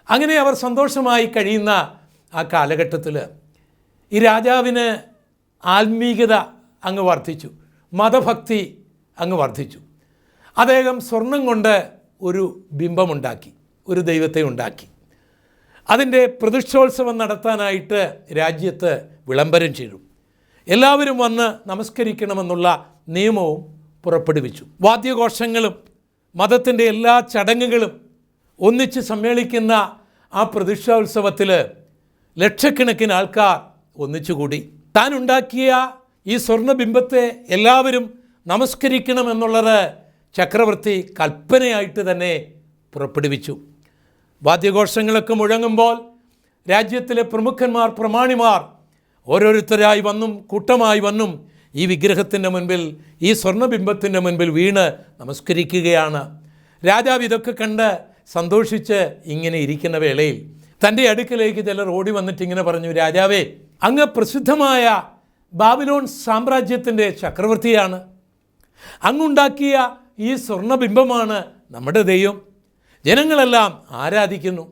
അങ്ങനെ അവർ സന്തോഷമായി കഴിയുന്ന ആ കാലഘട്ടത്തിൽ ഈ രാജാവിന് ആത്മീകത അങ്ങ് വർദ്ധിച്ചു, മതഭക്തി അങ്ങ് വർദ്ധിച്ചു. അദ്ദേഹം സ്വർണം കൊണ്ട് ഒരു ബിംബമുണ്ടാക്കി, ഒരു ദൈവത്തെ ഉണ്ടാക്കി. അതിൻ്റെ പ്രതിഷ്ഠോത്സവം നടത്താനായിട്ട് രാജ്യത്ത് വിളംബരം ചെയ്തു. എല്ലാവരും വന്ന് നമസ്കരിക്കണമെന്നുള്ള നിയമവും പുറപ്പെടുവിച്ചു. വാദ്യഘോഷങ്ങളും മതത്തിൻ്റെ എല്ലാ ചടങ്ങുകളും ഒന്നിച്ച് സമ്മേളിക്കുന്ന ആ പ്രതിഷ്ഠോത്സവത്തിൽ ലക്ഷക്കണക്കിന് ആൾക്കാർ ഒന്നിച്ചുകൂടി. താൻ ഉണ്ടാക്കിയ ഈ സ്വർണ്ണബിംബത്തെ എല്ലാവരും നമസ്കരിക്കണമെന്നുള്ളത് ചക്രവർത്തി കൽപ്പനയായിട്ട് തന്നെ പുറപ്പെടുവിച്ചു. വാദ്യഘോഷങ്ങളൊക്കെ മുഴങ്ങുമ്പോൾ രാജ്യത്തിലെ പ്രമുഖന്മാർ, പ്രമാണിമാർ ഓരോരുത്തരായി വന്നും കൂട്ടമായി വന്നും ഈ വിഗ്രഹത്തിൻ്റെ മുൻപിൽ, ഈ സ്വർണ്ണബിംബത്തിൻ്റെ മുൻപിൽ വീണ് നമസ്കരിക്കുകയാണ്. രാജാവ് ഇതൊക്കെ കണ്ട് സന്തോഷിച്ച് ഇങ്ങനെ ഇരിക്കുന്ന വേളയിൽ തൻ്റെ അടുക്കലേക്ക് ചിലർ ഓടി വന്നിട്ട് ഇങ്ങനെ പറഞ്ഞു, രാജാവേ, അങ്ങ് പ്രസിദ്ധമായ ബാബിലോൺ സാമ്രാജ്യത്തിൻ്റെ ചക്രവർത്തിയാണ്. അങ്ങുണ്ടാക്കിയ ഈ സ്വർണ്ണബിംബമാണ് നമ്മുടെ ദൈവം. ജനങ്ങളെല്ലാം ആരാധിക്കുന്നു.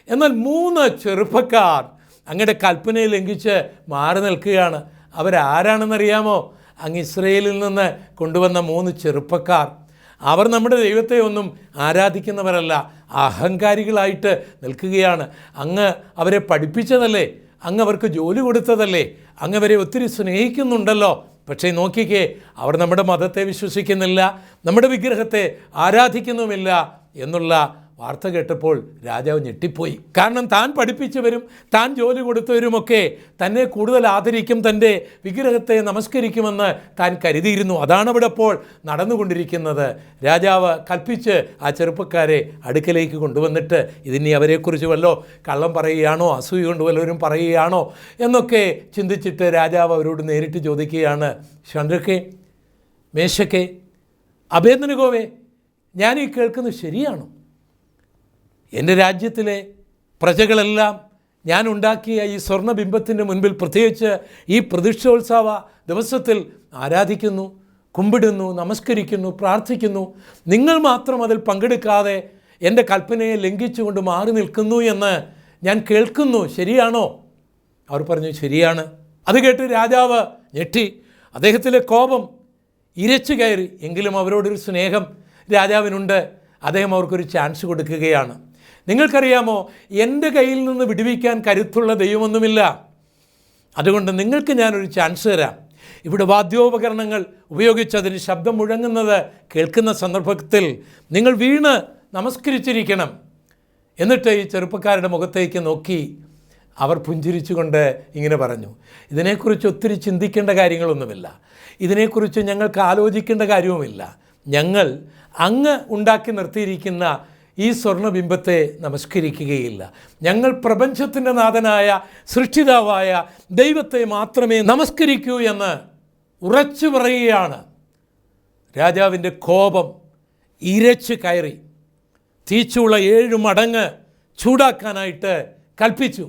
എന്നാൽ 3 ചെറുപ്പക്കാർ അങ്ങയുടെ കൽപ്പനയെ ലംഘിച്ച് മാറി നിൽക്കുകയാണ്. അവരാരാണെന്നറിയാമോ? അങ്ങ് ഇസ്രയേലിൽ നിന്ന് കൊണ്ടുവന്ന 3 ചെറുപ്പക്കാർ. അവർ നമ്മുടെ ദൈവത്തെ ഒന്നും ആരാധിക്കുന്നവരല്ല, അഹങ്കാരികളായിട്ട് നിൽക്കുകയാണ്. അങ്ങ് അവരെ പഠിപ്പിച്ചതല്ലേ, അങ്ങ് അവർക്ക് ജോലി കൊടുത്തതല്ലേ, അങ്ങ് അവരെ ഒത്തിരി സ്നേഹിക്കുന്നുണ്ടല്ലോ. പക്ഷേ നോക്കിക്കേ, അവർ നമ്മുടെ മതത്തെ വിശ്വസിക്കുന്നില്ല, നമ്മുടെ വിഗ്രഹത്തെ ആരാധിക്കുന്നുമില്ല എന്നുള്ള വാർത്ത കേട്ടപ്പോൾ രാജാവ് ഞെട്ടിപ്പോയി. കാരണം താൻ പഠിപ്പിച്ചവരും താൻ ജോലി കൊടുത്തവരുമൊക്കെ തന്നെ കൂടുതൽ ആദരിക്കും, തൻ്റെ വിഗ്രഹത്തെ നമസ്കരിക്കുമെന്ന് താൻ കരുതിയിരുന്നു. അതാണ് ഇവിടെ ഇപ്പോൾ നടന്നുകൊണ്ടിരിക്കുന്നത്. രാജാവ് കൽപ്പിച്ച് ആ ചെറുപ്പക്കാരെ അടുക്കലേക്ക് കൊണ്ടുവന്നിട്ട് ഇതിനി അവരെക്കുറിച്ച് വല്ലോ കള്ളം പറയുകയാണോ, അസൂയ കൊണ്ട് വല്ലവരും പറയുകയാണോ എന്നൊക്കെ ചിന്തിച്ചിട്ട് രാജാവ് അവരോട് നേരിട്ട് ചോദിക്കുകയാണ്, ശദ്രക്കെ, മേശക്കെ, അബേദ്നെഗോവേ, ഞാൻ ഈ കേൾക്കുന്നത് ശരിയാണോ? എൻ്റെ രാജ്യത്തിലെ പ്രജകളെല്ലാം ഞാൻ ഉണ്ടാക്കിയ ഈ സ്വർണ്ണബിംബത്തിൻ്റെ മുൻപിൽ, പ്രത്യേകിച്ച് ഈ പ്രതിഷ്ഠോത്സവ ദിവസത്തിൽ ആരാധിക്കുന്നു, കുമ്പിടുന്നു, നമസ്കരിക്കുന്നു, പ്രാർത്ഥിക്കുന്നു. നിങ്ങൾ മാത്രം അതിൽ പങ്കെടുക്കാതെ എൻ്റെ കൽപ്പനയെ ലംഘിച്ചുകൊണ്ട് മാറി നിൽക്കുന്നു എന്ന് ഞാൻ കേൾക്കുന്നു. ശരിയാണോ? അവർ പറഞ്ഞു, ശരിയാണ്. അത് കേട്ട് രാജാവ് ഞെട്ടി. അദ്ദേഹത്തിലെ കോപം ഇരച്ചു കയറി. എങ്കിലും അവരോടൊരു സ്നേഹം രാജാവിനുണ്ട്. അദ്ദേഹം അവർക്കൊരു ചാൻസ് കൊടുക്കുകയാണ്. നിങ്ങൾക്കറിയാമോ, എൻ്റെ കയ്യിൽ നിന്ന് വിടുവിക്കാൻ കരുത്തുള്ള ദൈവമൊന്നുമില്ല. അതുകൊണ്ട് നിങ്ങൾക്ക് ഞാനൊരു ചാൻസ് തരാം. ഇവിടെ വാദ്യോപകരണങ്ങൾ ഉപയോഗിച്ചതിന് ശബ്ദം മുഴങ്ങുന്നത് കേൾക്കുന്ന സന്ദർഭത്തിൽ നിങ്ങൾ വീണ് നമസ്കരിച്ചിരിക്കണം. എന്നിട്ട് ഈ ചെറുപ്പക്കാരുടെ മുഖത്തേക്ക് നോക്കി അവർ പുഞ്ചിരിച്ചുകൊണ്ട് ഇങ്ങനെ പറഞ്ഞു, ഇതിനെക്കുറിച്ച് ഒത്തിരി ചിന്തിക്കേണ്ട കാര്യങ്ങളൊന്നുമില്ല, ഇതിനെക്കുറിച്ച് ഞങ്ങൾക്ക് ആലോചിക്കേണ്ട കാര്യവുമില്ല. ഞങ്ങൾ അങ്ങ് ഉണ്ടാക്കി നിർത്തിയിരിക്കുന്ന ഈ സ്വർണ്ണബിംബത്തെ നമസ്കരിക്കുകയില്ല. ഞങ്ങൾ പ്രപഞ്ചത്തിൻ്റെ നാഥനായ സൃഷ്ടിതാവായ ദൈവത്തെ മാത്രമേ നമസ്കരിക്കൂ എന്ന് ഉറച്ചു പറയുകയാണ്. രാജാവിൻ്റെ കോപം ഇരച്ച് കയറി. തീച്ചൂള 7 മടങ്ങ് ചൂടാക്കാനായിട്ട് കൽപ്പിച്ചു.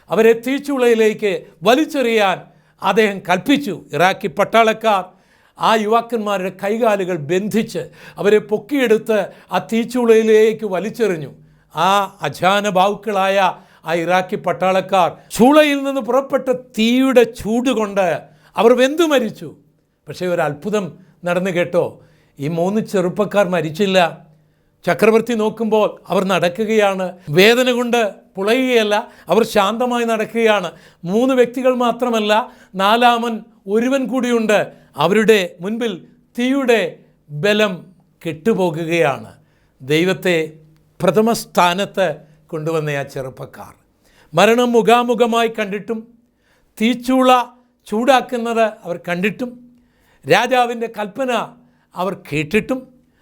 അവരെ തീച്ചൂളയിലേക്ക് വലിച്ചെറിയാൻ അദ്ദേഹം കൽപ്പിച്ചു. ഇറാഖി പട്ടാളക്കാർ ആ യുവാക്കന്മാരുടെ കൈകാലുകൾ ബന്ധിച്ച് അവരെ പൊക്കിയെടുത്ത് ആ തീച്ചൂളയിലേക്ക് വലിച്ചെറിഞ്ഞു. ആ അജാനബാഹുക്കളായ ആ ഇറാഖി പട്ടാളക്കാർ ചൂളയിൽ നിന്ന് പുറപ്പെട്ട തീയുടെ ചൂട് കൊണ്ട് അവർ വെന്തു മരിച്ചു. പക്ഷേ ഒരു അത്ഭുതം നടന്നു കേട്ടോ, ഈ 3 ചെറുപ്പക്കാർ മരിച്ചില്ല. ചക്രവർത്തി നോക്കുമ്പോൾ അവർ നടക്കുകയാണ്. വേദന കൊണ്ട് പുളയുകയല്ല, അവർ ശാന്തമായി നടക്കുകയാണ്. 3 വ്യക്തികൾ മാത്രമല്ല, 4-മൻ ഒരുവൻ കൂടിയുണ്ട്. അവരുടെ മുൻപിൽ തീയുടെ ബലം കെട്ടുപോകുകയാണ്. ദൈവത്തെ പ്രഥമ സ്ഥാനത്ത് കൊണ്ടുവന്ന ആ ചെറുപ്പക്കാർ മരണം മുഖാമുഖമായി കണ്ടിട്ടും, തീച്ചൂള ചൂടാക്കുന്നത് അവർ കണ്ടിട്ടും, രാജാവിൻ്റെ കൽപ്പന അവർ കേട്ടിട്ടും,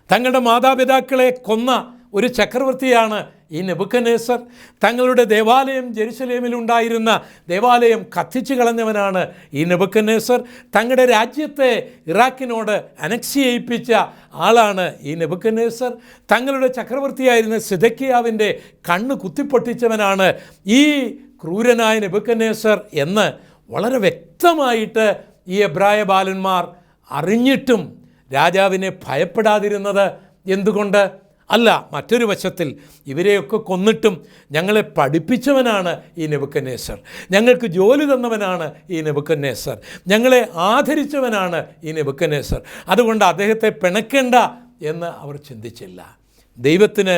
തങ്ങളുടെ മാതാപിതാക്കളെ കൊന്ന ഒരു ചക്രവർത്തിയാണ് ഈ നെബൂഖദ്നേസർ. തങ്ങളുടെ ദേവാലയം, ജെറുസലേമിലുണ്ടായിരുന്ന ദേവാലയം കത്തിച്ചു കളഞ്ഞവനാണ് ഈ നെബൂഖദ്നേസർ. തങ്ങളുടെ രാജ്യത്തെ ഇറാഖിനോട് അനക്സ് ചെയ്യിപ്പിച്ച ആളാണ് ഈ നെബൂഖദ്നേസർ. തങ്ങളുടെ ചക്രവർത്തിയായിരുന്ന സിദക്കിയാവിൻ്റെ കണ്ണ് കുത്തിപ്പൊട്ടിച്ചവനാണ് ഈ ക്രൂരനായ നെബൂഖദ്നേസർ എന്ന് വളരെ വ്യക്തമായിട്ട് ഈ എബ്രായ ബാലന്മാർ അറിഞ്ഞിട്ടും രാജാവിനെ ഭയപ്പെടാതിരുന്നത് എന്തുകൊണ്ട്? അല്ല, മറ്റൊരു വശത്തിൽ ഇവരെയൊക്കെ കൊന്നിട്ടും ഞങ്ങളെ പഠിപ്പിച്ചവനാണ് ഈ നെബൂഖദ്നേസർ, ഞങ്ങൾക്ക് ജോലി തന്നവനാണ് ഈ നെബൂഖദ്നേസർ, ഞങ്ങളെ ആദരിച്ചവനാണ് ഈ നെബൂഖദ്നേസർ, അതുകൊണ്ട് അദ്ദേഹത്തെ പിണക്കേണ്ട എന്ന് അവർ ചിന്തിച്ചില്ല. ദൈവത്തിന്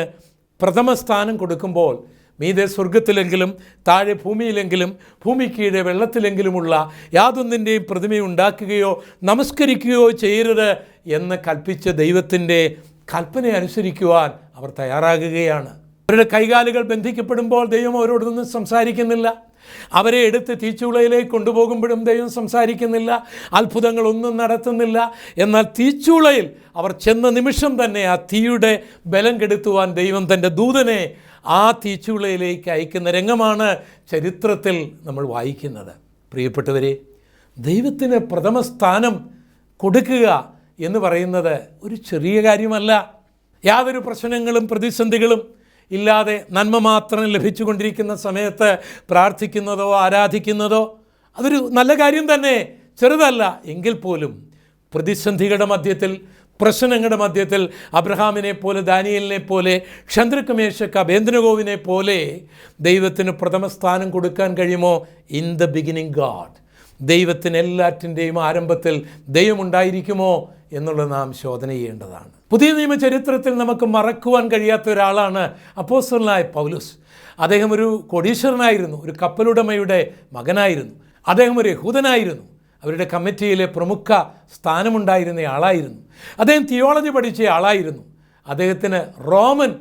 പ്രഥമ സ്ഥാനം കൊടുക്കുമ്പോൾ മീതെ സ്വർഗത്തിലെങ്കിലും താഴെ ഭൂമിയിലെങ്കിലും ഭൂമിക്കീഴെ വെള്ളത്തിലെങ്കിലുമുള്ള യാതൊന്നിൻ്റെയും പ്രതിമയുണ്ടാക്കുകയോ നമസ്കരിക്കുകയോ ചെയ്യരുത് എന്ന് കൽപ്പിച്ച ദൈവത്തിൻ്റെ കൽപ്പന അനുസരിക്കുവാൻ അവർ തയ്യാറാകുകയാണ്. അവരുടെ കൈകാലുകൾ ബന്ധിക്കപ്പെടുമ്പോൾ ദൈവം അവരോടൊന്നും സംസാരിക്കുന്നില്ല. അവരെ എടുത്ത് തീച്ചൂളയിലേക്ക് കൊണ്ടുപോകുമ്പോഴും ദൈവം സംസാരിക്കുന്നില്ല, അത്ഭുതങ്ങളൊന്നും നടത്തുന്നില്ല. എന്നാൽ തീച്ചൂളയിൽ അവർ ചെന്ന നിമിഷം തന്നെ ആ തീയുടെ ബലം കെടുത്തുവാൻ ദൈവം തൻ്റെ ദൂതനെ ആ തീച്ചൂളയിലേക്ക് അയക്കുന്ന രംഗമാണ് ചരിത്രത്തിൽ നമ്മൾ വായിക്കുന്നത്. പ്രിയപ്പെട്ടവരെ, ദൈവത്തിന് പ്രഥമ സ്ഥാനം കൊടുക്കുക എന്ന് പറയുന്നത് ഒരു ചെറിയ കാര്യമല്ല. യാതൊരു പ്രശ്നങ്ങളും പ്രതിസന്ധികളും ഇല്ലാതെ നന്മ മാത്രം ലഭിച്ചുകൊണ്ടിരിക്കുന്ന സമയത്ത് പ്രാർത്ഥിക്കുന്നതോ ആരാധിക്കുന്നതോ അതൊരു നല്ല കാര്യം തന്നെ, ചെറുതല്ല. എങ്കിൽ പോലും പ്രതിസന്ധികളുടെ മധ്യത്തിൽ, പ്രശ്നങ്ങളുടെ മധ്യത്തിൽ അബ്രഹാമിനെ പോലെ, ദാനിയേലിനെ പോലെ, ശദ്രക്ക് മേശക്ക് അബേദ്നെഗോവിനെ പോലെ ദൈവത്തിന് പ്രഥമ സ്ഥാനം കൊടുക്കാൻ കഴിയുമോ? In the beginning God. ദൈവത്തിന് എല്ലാറ്റിൻ്റെയും ആരംഭത്തിൽ ദൈവമുണ്ടായിരിക്കുമോ എന്നുള്ളത് നാം ശോധന ചെയ്യേണ്ടതാണ്. പുതിയ നിയമ ചരിത്രത്തിൽ നമുക്ക് മറക്കുവാൻ കഴിയാത്ത ഒരാളാണ് അപ്പോസ്തലനായ പൗലോസ്. അദ്ദേഹം ഒരു കോടീശ്വരനായിരുന്നു, ഒരു കപ്പലുടമയുടെ മകനായിരുന്നു. അദ്ദേഹം ഒരു യഹൂദനായിരുന്നു, അവരുടെ കമ്മിറ്റിയിലെ പ്രമുഖ സ്ഥാനമുണ്ടായിരുന്ന ആളായിരുന്നു. അദ്ദേഹം തിയോളജി പഠിച്ച ആളായിരുന്നു. അദ്ദേഹത്തിന് റോമൻ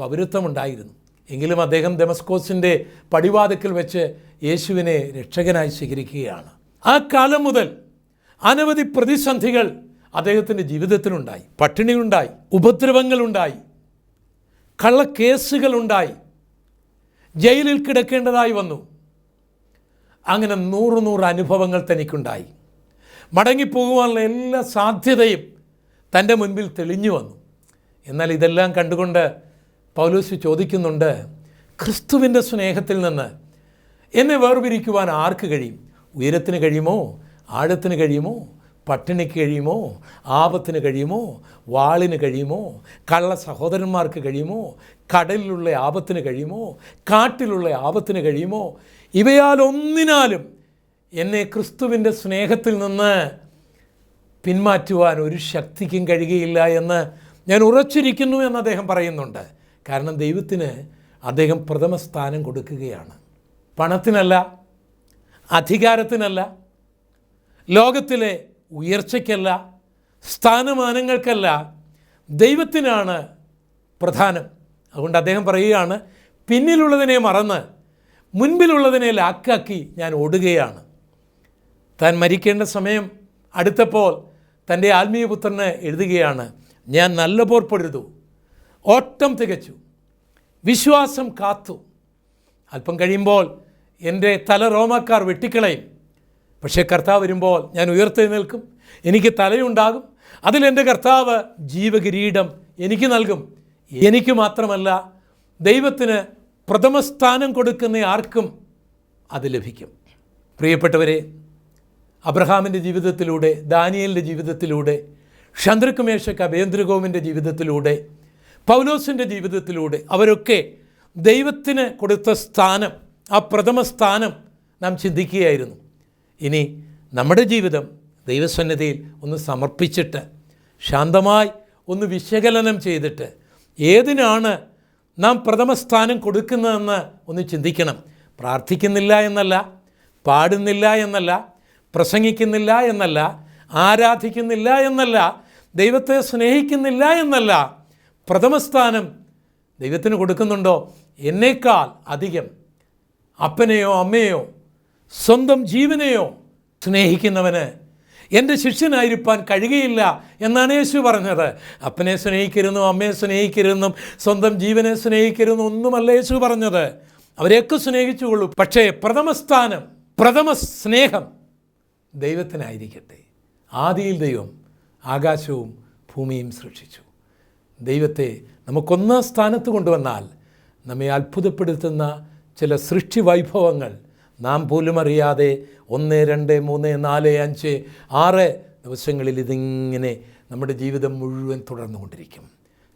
പൗരത്വമുണ്ടായിരുന്നു. എങ്കിലും അദ്ദേഹം ദമസ്കോസിൻ്റെ പടിവാതിക്കൽ വെച്ച് യേശുവിനെ രക്ഷകനായി സ്വീകരിക്കുകയാണ്. ആ കാലം മുതൽ അനവധി പ്രതിസന്ധികൾ അദ്ദേഹത്തിൻ്റെ ജീവിതത്തിലുണ്ടായി. പട്ടിണിയുണ്ടായി, ഉപദ്രവങ്ങളുണ്ടായി, കള്ളക്കേസുകളുണ്ടായി, ജയിലിൽ കിടക്കേണ്ടതായി വന്നു. അങ്ങനെ 100 അനുഭവങ്ങൾ തനിക്കുണ്ടായി. മടങ്ങിപ്പോകുവാനുള്ള എല്ലാ സാധ്യതയും തൻ്റെ മുൻപിൽ തെളിഞ്ഞു വന്നു. എന്നാൽ ഇതെല്ലാം കണ്ടുകൊണ്ട് പൗലോസ് ചോദിക്കുന്നുണ്ട്, ക്രിസ്തുവിൻ്റെ സ്നേഹത്തിൽ നിന്ന് എന്നെ വേർപിരിക്കുവാൻ ആർക്ക് കഴിയും? ഉയരത്തിന് കഴിയുമോ? ആഴത്തിന് കഴിയുമോ? പട്ടിണിക്ക് കഴിയുമോ? ആപത്തിന് കഴിയുമോ? വാളിന് കഴിയുമോ? കള്ള സഹോദരന്മാർക്ക് കഴിയുമോ? കടലിലുള്ള ആപത്തിന് കഴിയുമോ? കാട്ടിലുള്ള ആപത്തിന് കഴിയുമോ? ഇവയാൽ ഒന്നിനാലും എന്നെ ക്രിസ്തുവിൻ്റെ സ്നേഹത്തിൽ നിന്ന് പിന്മാറ്റുവാൻ ഒരു ശക്തിക്കും കഴിയുകയില്ല എന്ന് ഞാൻ ഉറച്ചിരിക്കുന്നു എന്ന് അദ്ദേഹം പറയുന്നുണ്ട്. കാരണം ദൈവത്തിന് അദ്ദേഹം പ്രഥമ സ്ഥാനം കൊടുക്കുകയാണ്. പണത്തിനല്ല, അധികാരത്തിനല്ല, ലോകത്തിലെ ഉയർച്ചയ്ക്കല്ല, സ്ഥാനമാനങ്ങൾക്കല്ല, ദൈവത്തിനാണ് പ്രധാനം. അതുകൊണ്ട് അദ്ദേഹം പറയുകയാണ്, പിന്നിലുള്ളതിനെ മറന്ന് മുൻപിലുള്ളതിനെ ലാക്കാക്കി ഞാൻ ഓടുകയാണ്. താൻ മരിക്കേണ്ട സമയം അടുത്തപ്പോൾ തൻ്റെ ആത്മീയപുത്രന് എഴുതുകയാണ്, ഞാൻ നല്ല പോർ പൊരുതു, ഓട്ടം തികച്ചു, വിശ്വാസം കാത്തു. അല്പം കഴിയുമ്പോൾ എൻ്റെ തല റോമാക്കാർ വെട്ടിക്കളയും. പക്ഷേ കർത്താവ് വരുമ്പോൾ ഞാൻ ഉയർത്തെഴുന്നേൽക്കും, എനിക്ക് തലയുണ്ടാകും, അതിലെൻ്റെ കർത്താവ് ജീവകിരീടം എനിക്ക് നൽകും. എനിക്ക് മാത്രമല്ല, ദൈവത്തിന് പ്രഥമ സ്ഥാനം കൊടുക്കുന്ന ആർക്കും അത് ലഭിക്കും. പ്രിയപ്പെട്ടവരെ, അബ്രഹാമിൻ്റെ ജീവിതത്തിലൂടെ, ദാനിയേലിൻ്റെ ജീവിതത്തിലൂടെ, ശദ്രക്ക് മേശക്ക് അബേദ്നെഗോവിൻ്റെ ജീവിതത്തിലൂടെ, പൗലോസിൻ്റെ ജീവിതത്തിലൂടെ അവരൊക്കെ ദൈവത്തിന് കൊടുത്ത സ്ഥാനം, ആ പ്രഥമ സ്ഥാനം നാം ചിന്തിക്കുകയായിരുന്നു. ഇനി നമ്മുടെ ജീവിതം ദൈവസന്നിധിയിൽ ഒന്ന് സമർപ്പിച്ചിട്ട്, ശാന്തമായി ഒന്ന് വിശകലനം ചെയ്തിട്ട്, ഏതിനാണ് നാം പ്രഥമ സ്ഥാനം കൊടുക്കുന്നതെന്ന് ഒന്ന് ചിന്തിക്കണം. പ്രാർത്ഥിക്കുന്നില്ല എന്നല്ല, പാടുന്നില്ല എന്നല്ല, പ്രസംഗിക്കുന്നില്ല എന്നല്ല, ആരാധിക്കുന്നില്ല എന്നല്ല, ദൈവത്തെ സ്നേഹിക്കുന്നില്ല എന്നല്ല. പ്രഥമ സ്ഥാനം ദൈവത്തിന് കൊടുക്കുന്നുണ്ടോ? എന്നേക്കാൾ അധികം അപ്പനെയോ അമ്മയെയോ സ്വന്തം ജീവനെയോ സ്നേഹിക്കുന്നവന് എൻ്റെ ശിഷ്യനായിരിക്കാൻ കഴിയുകയില്ല എന്നാണ് യേശു പറഞ്ഞത്. അപ്പനെ സ്നേഹിക്കരുതെന്നും അമ്മയെ സ്നേഹിക്കരുതെന്നും സ്വന്തം ജീവനെ സ്നേഹിക്കരുതെന്നും ഒന്നുമല്ല യേശു പറഞ്ഞത്. അവരെയൊക്കെ സ്നേഹിച്ചുകൊള്ളൂ, പക്ഷേ പ്രഥമ സ്ഥാനം, പ്രഥമ സ്നേഹം ദൈവത്തിനായിരിക്കട്ടെ. ആദിയിൽ ദൈവം ആകാശവും ഭൂമിയും സൃഷ്ടിച്ചു. ദൈവത്തെ നമുക്കൊന്നാം സ്ഥാനത്ത് കൊണ്ടുവന്നാൽ നമ്മെ അത്ഭുതപ്പെടുത്തുന്ന ചില സൃഷ്ടി വൈഭവങ്ങൾ നാം പോലും അറിയാതെ 1, 2, 3, 4, 5, 6 ദിവസങ്ങളിൽ ഇതിങ്ങനെ നമ്മുടെ ജീവിതം മുഴുവൻ തുടർന്നുകൊണ്ടിരിക്കും.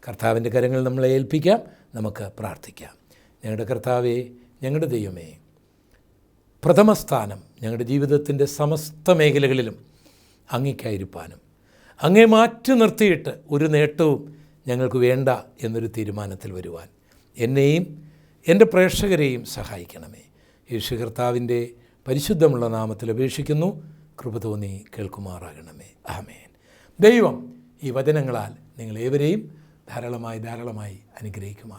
കർത്താവിൻ്റെ കരങ്ങൾ നമ്മളെ ഏൽപ്പിക്കാം. നമുക്ക് പ്രാർത്ഥിക്കാം. ഞങ്ങളുടെ കർത്താവേ, ഞങ്ങളുടെ ദൈവമേ, പ്രഥമ സ്ഥാനം ഞങ്ങളുടെ ജീവിതത്തിൻ്റെ സമസ്ത മേഖലകളിലും അങ്ങേക്കായിരിക്കാനും, അങ്ങേ മാറ്റി നിർത്തിയിട്ട് ഒരു നേട്ടവും ഞങ്ങൾക്ക് വേണ്ട എന്നൊരു തീരുമാനത്തിൽ വരുവാൻ എന്നെയും എൻ്റെ പ്രേക്ഷകരെയും സഹായിക്കണമേ. യേശു കർത്താവിൻ്റെ പരിശുദ്ധമുള്ള നാമത്തിൽ അപേക്ഷിക്കുന്നു. കൃപ തോന്നി കേൾക്കുമാറാകണമേ. ആമേൻ. ദൈവം ഈ വചനങ്ങളാൽ നിങ്ങളേവരെയും ധാരാളമായി അനുഗ്രഹിക്കുമാറാകട്ടെ.